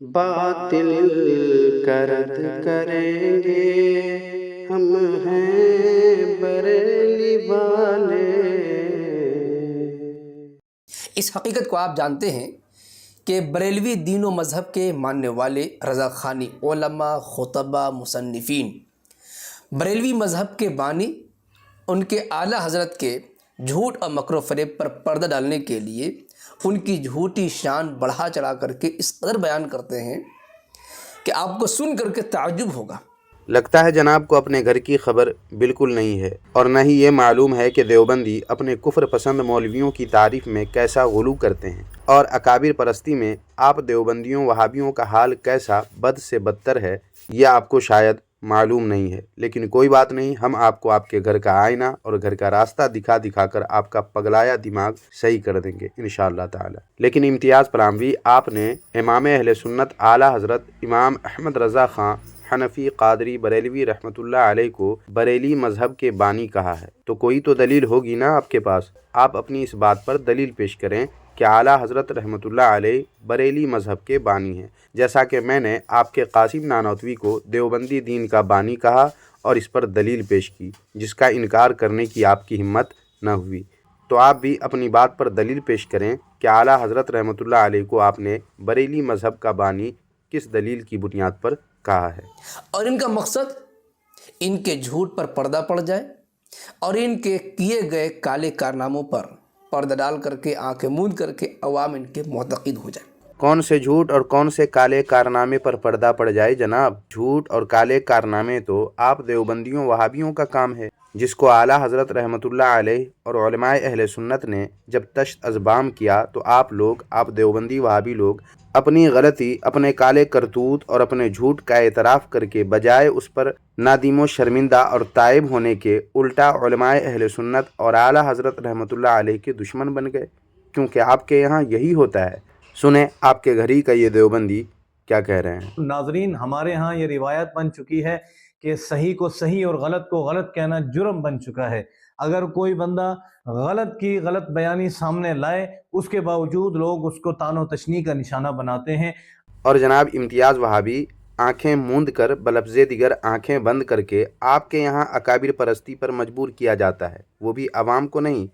باطل کا رد کریں گے، ہم ہیں بریلی والے۔ اس حقیقت کو آپ جانتے ہیں کہ بریلوی دین و مذہب کے ماننے والے رضا خوانی علماء، خطبہ، مصنفین بریلوی مذہب کے بانی ان کے اعلیٰ حضرت کے جھوٹ اور مکر و فریب پر پردہ ڈالنے کے لیے ان کی جھوٹی شان بڑھا چڑھا کر کے اس قدر بیان کرتے ہیں کہ آپ کو سن کر کے تعجب ہوگا۔ لگتا ہے جناب کو اپنے گھر کی خبر بالکل نہیں ہے، اور نہ ہی یہ معلوم ہے کہ دیوبندی اپنے کفر پسند مولویوں کی تعریف میں کیسا غلو کرتے ہیں، اور اکابر پرستی میں آپ دیوبندیوں وہابیوں کا حال کیسا بد سے بدتر ہے، یہ آپ کو شاید معلوم نہیں ہے۔ لیکن کوئی بات نہیں، ہم آپ کو آپ کے گھر کا آئینہ اور گھر کا راستہ دکھا دکھا کر آپ کا پگلایا دماغ صحیح کر دیں گے انشاءاللہ تعالی۔ لیکن امتیاز پراموی، آپ نے امام اہل سنت اعلیٰ حضرت امام احمد رضا خان حنفی قادری بریلوی رحمۃ اللہ علیہ کو بریلی مذہب کے بانی کہا ہے، تو کوئی تو دلیل ہوگی نا آپ کے پاس۔ آپ اپنی اس بات پر دلیل پیش کریں کہ اعلیٰ حضرت رحمۃ اللہ علیہ بریلی مذہب کے بانی ہیں، جیسا کہ میں نے آپ کے قاسم نانوتوی کو دیوبندی دین کا بانی کہا اور اس پر دلیل پیش کی، جس کا انکار کرنے کی آپ کی ہمت نہ ہوئی۔ تو آپ بھی اپنی بات پر دلیل پیش کریں کہ اعلیٰ حضرت رحمۃ اللہ علیہ کو آپ نے بریلی مذہب کا بانی کس دلیل کی بنیاد پر کہا ہے۔ اور ان کا مقصد ان کے جھوٹ پر پردہ پڑ جائے اور ان کے کیے گئے کالے کارناموں پر پردہ ڈال کر کے آنکھیں موند کر کے عوام ان کے معتقد ہو جائے۔ کون سے جھوٹ اور کون سے کالے کارنامے پر پردہ پڑ جائے جناب؟ جھوٹ اور کالے کارنامے تو آپ دیوبندیوں وہابیوں کا کام ہے، جس کو اعلیٰ حضرت رحمۃ اللہ علیہ اور علماء اہل سنت نے جب تشت ازبام کیا تو آپ دیوبندی وہابی لوگ اپنی غلطی، اپنے کالے کرتوت اور اپنے جھوٹ کا اعتراف کر کے بجائے اس پر نادم و شرمندہ اور تائب ہونے کے الٹا علماء اہل سنت اور اعلیٰ حضرت رحمۃ اللہ علیہ کے دشمن بن گئے، کیونکہ آپ کے یہاں یہی ہوتا ہے۔ سنیں آپ کے گھر ہی کا یہ دیوبندی کیا کہہ رہے ہیں۔ ناظرین، ہمارے ہاں یہ روایت بن چکی ہے کہ صحیح کو صحیح اور غلط کو غلط کہنا جرم بن چکا ہے۔ اگر کوئی بندہ غلط کی غلط بیانی سامنے لائے، اس کے باوجود لوگ اس کو طعن و تشنیع کا نشانہ بناتے ہیں۔ اور جناب امتیاز وہابی آنکھیں موند کر بلفظ دیگر آنکھیں بند کر کے آپ کے یہاں اکابر پرستی پر مجبور کیا جاتا ہے، وہ بھی عوام کو نہیں،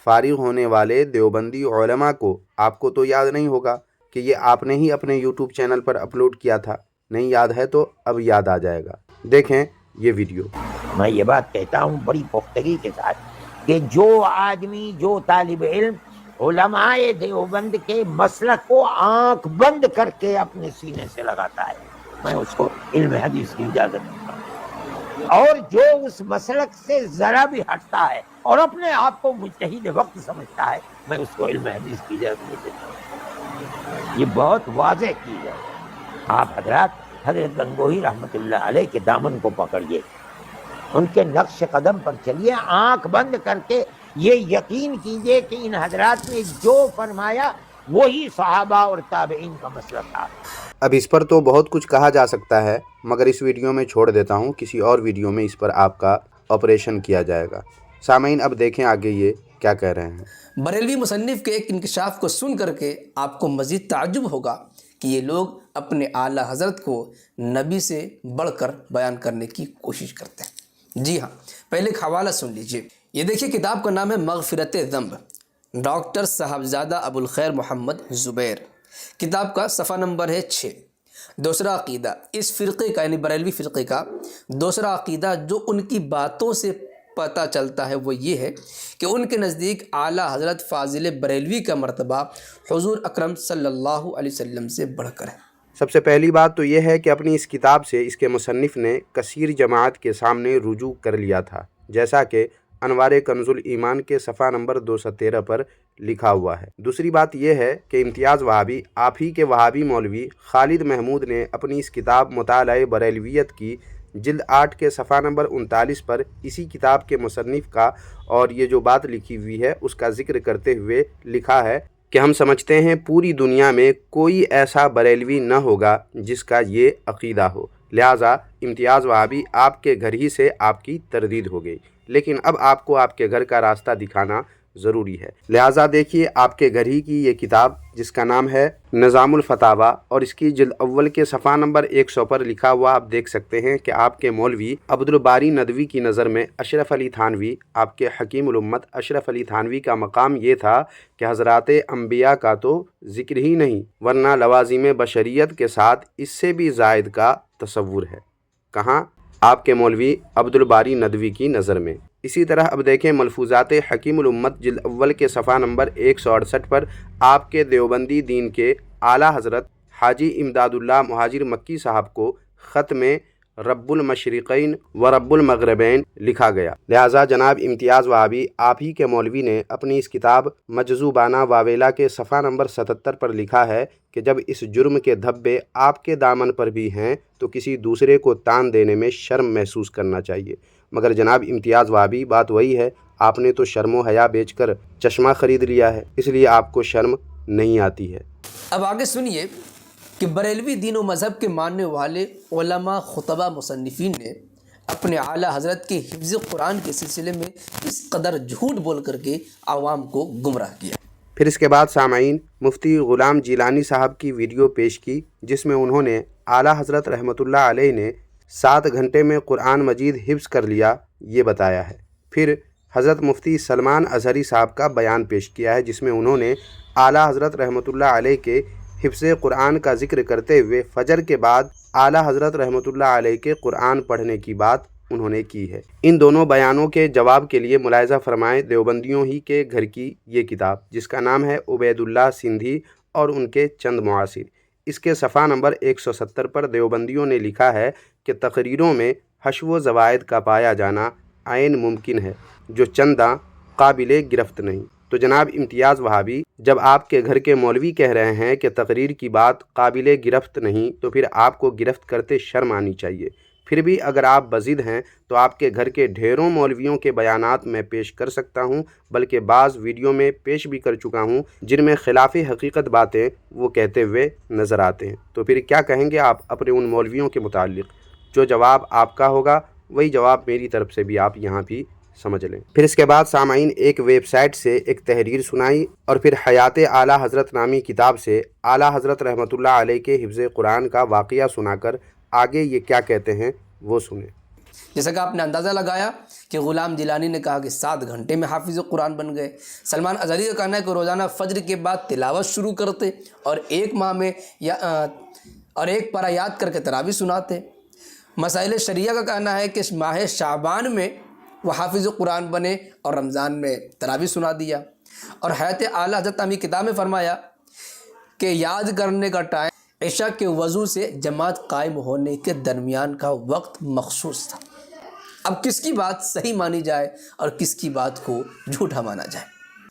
فارغ ہونے والے دیوبندی علماء کو۔ آپ کو تو یاد نہیں ہوگا کہ یہ آپ نے ہی اپنے یوٹیوب چینل پر اپلوڈ کیا تھا، نہیں یاد ہے تو اب یاد آ جائے گا۔ دیکھیں یہ ویڈیو۔ میں یہ بات کہتا ہوں بڑی پختگی کے ساتھ کہ جو آدمی، جو طالب علم علماء دیوبند کے مسلک کو آنکھ بند کر کے اپنے سینے سے لگاتا ہے، میں اس کو علم حدیث کی اجازت دیتا ہوں، اور جو اس مسلک سے ذرا بھی ہٹتا ہے اور اپنے آپ کو مجتہد وقت سمجھتا ہے، میں اس کو علم حدیث کی اجازت نہیں دیتا ہوں۔ یہ بہت واضح چیز ہے۔ آپ حضرت گنگوہی رحمۃ اللہ علیہ کے دامن کو پکڑیے، ان کے نقش قدم پر چلیے، آنکھ بند کر کے یہ یقین کیجئے کہ ان حضرات نے جو فرمایا وہی صحابہ اور تابعین کا مسئلہ تھا۔ اب اس پر تو بہت کچھ کہا جا سکتا ہے، مگر اس ویڈیو میں چھوڑ دیتا ہوں، کسی اور ویڈیو میں اس پر آپ کا آپریشن کیا جائے گا۔ سامعین اب دیکھیں آگے یہ کیا کہہ رہے ہیں۔ بریلوی مصنف کے ایک انکشاف کو سن کر کے آپ کو مزید تعجب ہوگا کہ یہ لوگ اپنے اعلیٰ حضرت کو نبی سے بڑھ کر بیان کرنے کی کوشش کرتے ہیں۔ جی ہاں، پہلے ایک حوالہ سن لیجئے۔ یہ دیکھیے، کتاب کا نام ہے مغفرت ذنب، ڈاکٹر صاحبزادہ ابو الخیر محمد زبیر، کتاب کا صفحہ نمبر ہے 6۔ دوسرا عقیدہ اس فرقے کا، یعنی بریلوی فرقے کا دوسرا عقیدہ جو ان کی باتوں سے پتہ چلتا ہے وہ یہ ہے کہ ان کے نزدیک اعلیٰ حضرت فاضل بریلوی کا مرتبہ حضور اکرم صلی اللہ علیہ وسلم سے بڑھ کر ہے۔ سب سے پہلی بات تو یہ ہے کہ اپنی اس کتاب سے اس کے مصنف نے کثیر جماعت کے سامنے رجوع کر لیا تھا، جیسا کہ انوار کنز الایمان کے صفحہ نمبر 213 پر لکھا ہوا ہے۔ دوسری بات یہ ہے کہ امتیاز وہابی، آپ ہی کے وہابی مولوی خالد محمود نے اپنی اس کتاب مطالعہ بریلویت کی جلد 8 کے صفحہ نمبر 39 پر اسی کتاب کے مصنف کا اور یہ جو بات لکھی ہوئی ہے اس کا ذکر کرتے ہوئے لکھا ہے کہ ہم سمجھتے ہیں پوری دنیا میں کوئی ایسا بریلوی نہ ہوگا جس کا یہ عقیدہ ہو، لہٰذا امتیاز وہابی آپ کے گھر ہی سے آپ کی تردید ہو گئی۔ لیکن اب آپ کو آپ کے گھر کا راستہ دکھانا ضروری ہے۔ لہٰذا دیکھیے آپ کے گھر ہی کی یہ کتاب جس کا نام ہے نظام الفتاویٰ، اور اس کی جلد اول کے صفحہ نمبر 100 پر لکھا ہوا آپ دیکھ سکتے ہیں کہ آپ کے مولوی عبدالباری ندوی کی نظر میں اشرف علی تھانوی، آپ کے حکیم الامت اشرف علی تھانوی کا مقام یہ تھا کہ حضرات انبیاء کا تو ذکر ہی نہیں، ورنہ لوازم بشریت کے ساتھ اس سے بھی زائد کا تصور ہے۔ کہاں؟ آپ کے مولوی عبدالباری ندوی کی نظر میں۔ اسی طرح اب دیکھیں ملفوظات حکیم الامت جلد اول کے صفحہ نمبر 168 پر آپ کے دیوبندی دین کے اعلیٰ حضرت حاجی امداد اللہ مہاجر مکی صاحب کو خط میں رب المشرقین و رب المغربین لکھا گیا۔ لہٰذا جناب امتیاز وہابی آپ ہی کے مولوی نے اپنی اس کتاب مجذوبانہ واویلا کے صفحہ نمبر 77 پر لکھا ہے کہ جب اس جرم کے دھبے آپ کے دامن پر بھی ہیں تو کسی دوسرے کو تان دینے میں شرم محسوس کرنا چاہیے۔ مگر جناب امتیاز وہابی بات وہی ہے، آپ نے تو شرم و حیا بیچ کر چشمہ خرید لیا ہے، اس لیے آپ کو شرم نہیں آتی ہے۔ اب آگے سنیے کہ بریلوی دین و مذہب کے ماننے والے علماء، خطبہ، مصنفین نے اپنے اعلیٰ حضرت کے حفظ قرآن کے سلسلے میں اس قدر جھوٹ بول کر کے عوام کو گمراہ کیا۔ پھر اس کے بعد سامعین مفتی غلام جیلانی صاحب کی ویڈیو پیش کی جس میں انہوں نے اعلیٰ حضرت رحمۃ اللہ علیہ نے 7 گھنٹے میں قرآن مجید حفظ کر لیا یہ بتایا ہے۔ پھر حضرت مفتی سلمان اظہری صاحب کا بیان پیش کیا ہے جس میں انہوں نے اعلیٰ حضرت رحمۃ اللہ علیہ کے حفظ قرآن کا ذکر کرتے ہوئے فجر کے بعد اعلیٰ حضرت رحمۃ اللہ علیہ کے قرآن پڑھنے کی بات انہوں نے کی ہے۔ ان دونوں بیانوں کے جواب کے لیے ملاحظہ فرمائیں دیوبندیوں ہی کے گھر کی یہ کتاب جس کا نام ہے عبید اللہ سندھی اور ان کے چند معاصر۔ اس کے صفحہ نمبر 170 پر دیوبندیوں نے لکھا ہے کہ تقریروں میں حشو و زوائد کا پایا جانا عین ممکن ہے جو چنداں قابل گرفت نہیں۔ تو جناب امتیاز وہابی جب آپ کے گھر کے مولوی کہہ رہے ہیں کہ تقریر کی بات قابل گرفت نہیں تو پھر آپ کو گرفت کرتے شرم آنی چاہیے۔ پھر بھی اگر آپ بضد ہیں تو آپ کے گھر کے ڈھیروں مولویوں کے بیانات میں پیش کر سکتا ہوں، بلکہ بعض ویڈیو میں پیش بھی کر چکا ہوں جن میں خلاف حقیقت باتیں وہ کہتے ہوئے نظر آتے ہیں۔ تو پھر کیا کہیں گے آپ اپنے ان مولویوں کے متعلق؟ جو جواب آپ کا ہوگا وہی جواب میری طرف سے بھی آپ یہاں بھی سمجھ لیں۔ پھر اس کے بعد سامعین ایک ویب سائٹ سے ایک تحریر سنائی اور پھر حیات اعلیٰ حضرت نامی کتاب سے اعلیٰ حضرت رحمۃ اللہ علیہ کے حفظ قرآن کا واقعہ سنا کر آگے یہ کیا کہتے ہیں وہ سنیں۔ جیسا کہ آپ نے اندازہ لگایا کہ غلام جیلانی نے کہا کہ 7 گھنٹے میں حافظ قرآن بن گئے۔ سلمان اظہری کا کہنا ہے کہ روزانہ فجر کے بعد تلاوت شروع کرتے اور 1 ماہ میں اور 1 پارہ یاد کر کے تراویح سناتے۔ مسائل شریعہ کا کہنا ہے کہ ماہ شعبان میں وہ حافظ قرآن بنے اور رمضان میں تراویح سنا دیا۔ اور حیات اعلیٰ حضرت نامی کتاب میں فرمایا کہ یاد کرنے کا ٹائم عشاء کے وضو سے جماعت قائم ہونے کے درمیان کا وقت مخصوص تھا۔ اب کس کی بات صحیح مانی جائے اور کس کی بات کو جھوٹا مانا جائے؟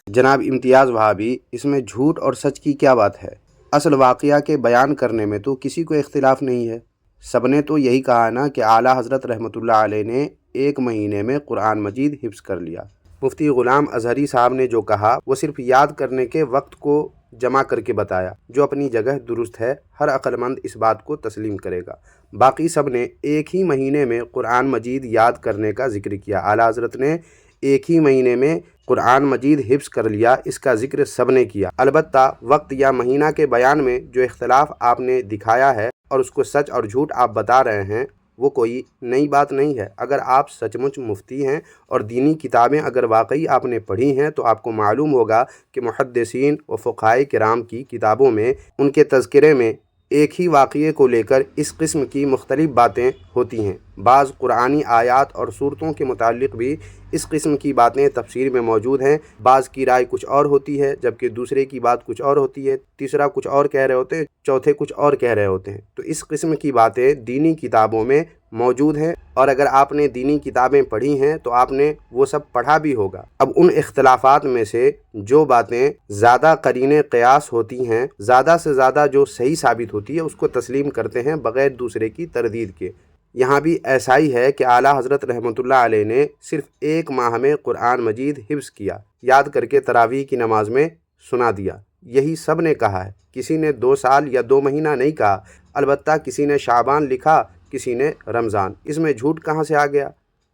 جناب امتیاز وہابی اس میں جھوٹ اور سچ کی کیا بات ہے؟ اصل واقعہ کے بیان کرنے میں تو کسی کو اختلاف نہیں ہے۔ سب نے تو یہی کہا نا کہ اعلیٰ حضرت رحمۃ اللہ علیہ نے 1 مہینے میں قرآن مجید حفظ کر لیا۔ مفتی غلام اظہری صاحب نے جو کہا وہ صرف یاد کرنے کے وقت کو جمع کر کے بتایا، جو اپنی جگہ درست ہے، ہر عقل مند اس بات کو تسلیم کرے گا۔ باقی سب نے 1 ہی مہینے میں قرآن مجید یاد کرنے کا ذکر کیا۔ اعلیٰ حضرت نے 1 ہی مہینے میں قرآن مجید حفظ کر لیا، اس کا ذکر سب نے کیا۔ البتہ وقت یا مہینہ کے بیان میں جو اختلاف آپ نے دکھایا ہے اور اس کو سچ اور جھوٹ آپ بتا رہے ہیں وہ کوئی نئی بات نہیں ہے۔ اگر آپ سچ مچ مفتی ہیں اور دینی کتابیں اگر واقعی آپ نے پڑھی ہیں تو آپ کو معلوم ہوگا کہ محدثین و فقہائے کرام کی کتابوں میں ان کے تذکرے میں ایک ہی واقعے کو لے کر اس قسم کی مختلف باتیں ہوتی ہیں۔ بعض قرآنی آیات اور صورتوں کے متعلق بھی اس قسم کی باتیں تفسیر میں موجود ہیں۔ بعض کی رائے کچھ اور ہوتی ہے جبکہ دوسرے کی بات کچھ اور ہوتی ہے، تیسرا کچھ اور کہہ رہے ہوتے ہیں، چوتھے کچھ اور کہہ رہے ہوتے ہیں۔ تو اس قسم کی باتیں دینی کتابوں میں موجود ہیں اور اگر آپ نے دینی کتابیں پڑھی ہیں تو آپ نے وہ سب پڑھا بھی ہوگا۔ اب ان اختلافات میں سے جو باتیں زیادہ قرین قیاس ہوتی ہیں، زیادہ سے زیادہ جو صحیح ثابت ہوتی ہے اس کو تسلیم کرتے ہیں بغیر دوسرے کی تردید کے۔ یہاں بھی ایسا ہی ہے کہ اعلیٰ حضرت رحمۃ اللہ علیہ نے صرف 1 ماہ میں قرآن مجید حفظ کیا، یاد کر کے تراویح کی نماز میں سنا دیا۔ یہی سب نے کہا ہے، کسی نے 2 سال یا 2 مہینہ نہیں کہا۔ البتہ کسی نے شعبان لکھا، کسی نے رمضان۔ اس میں جھوٹ کہاں سے آ گیا؟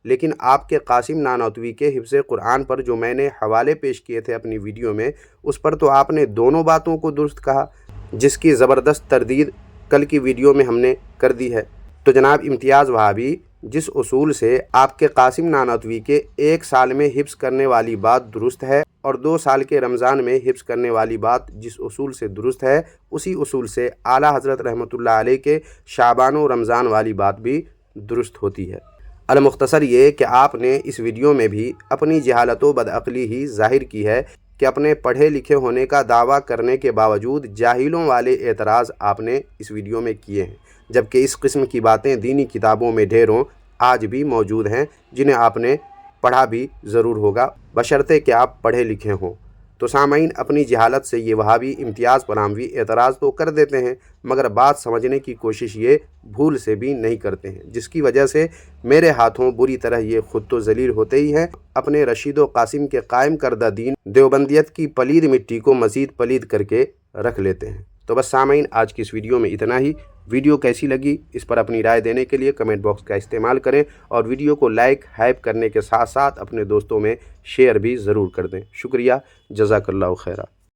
لیکن آپ کے قاسم نانوتوی کے حفظ قرآن پر جو میں نے حوالے پیش کیے تھے اپنی ویڈیو میں، اس پر تو آپ نے دونوں باتوں کو درست کہا، جس کی زبردست تردید کل کی ویڈیو میں ہم نے کر دی ہے۔ تو جناب امتیاز وہابی، جس اصول سے آپ کے قاسم نانوتوی کے 1 سال میں حفظ کرنے والی بات درست ہے اور 2 سال کے رمضان میں حفظ کرنے والی بات جس اصول سے درست ہے، اسی اصول سے اعلیٰ حضرت رحمۃ اللہ علیہ کے شعبان و رمضان والی بات بھی درست ہوتی ہے۔ المختصر یہ کہ آپ نے اس ویڈیو میں بھی اپنی جہالت و بدعقلی ہی ظاہر کی ہے کہ اپنے پڑھے لکھے ہونے کا دعویٰ کرنے کے باوجود جاہلوں والے اعتراض آپ نے اس ویڈیو میں کیے ہیں، جبکہ اس قسم کی باتیں دینی کتابوں میں ڈھیروں آج بھی موجود ہیں، جنہیں آپ نے پڑھا بھی ضرور ہوگا بشرطے کہ آپ پڑھے لکھے ہوں۔ تو سامعین، اپنی جہالت سے یہ وہابی امتیاز پراموی اعتراض تو کر دیتے ہیں، مگر بات سمجھنے کی کوشش یہ بھول سے بھی نہیں کرتے ہیں، جس کی وجہ سے میرے ہاتھوں بری طرح یہ خود تو ذلیل ہوتے ہی ہیں، اپنے رشید و قاسم کے قائم کردہ دین دیوبندیت کی پلید مٹی کو مزید پلید کر کے رکھ لیتے ہیں۔ تو بس سامعین، آج کی اس ویڈیو میں اتنا ہی۔ ویڈیو کیسی لگی اس پر اپنی رائے دینے کے لیے کمنٹ باکس کا استعمال کریں، اور ویڈیو کو لائک ہائپ کرنے کے ساتھ ساتھ اپنے دوستوں میں شیئر بھی ضرور کر دیں۔ شکریہ، جزاک اللہ خیرہ۔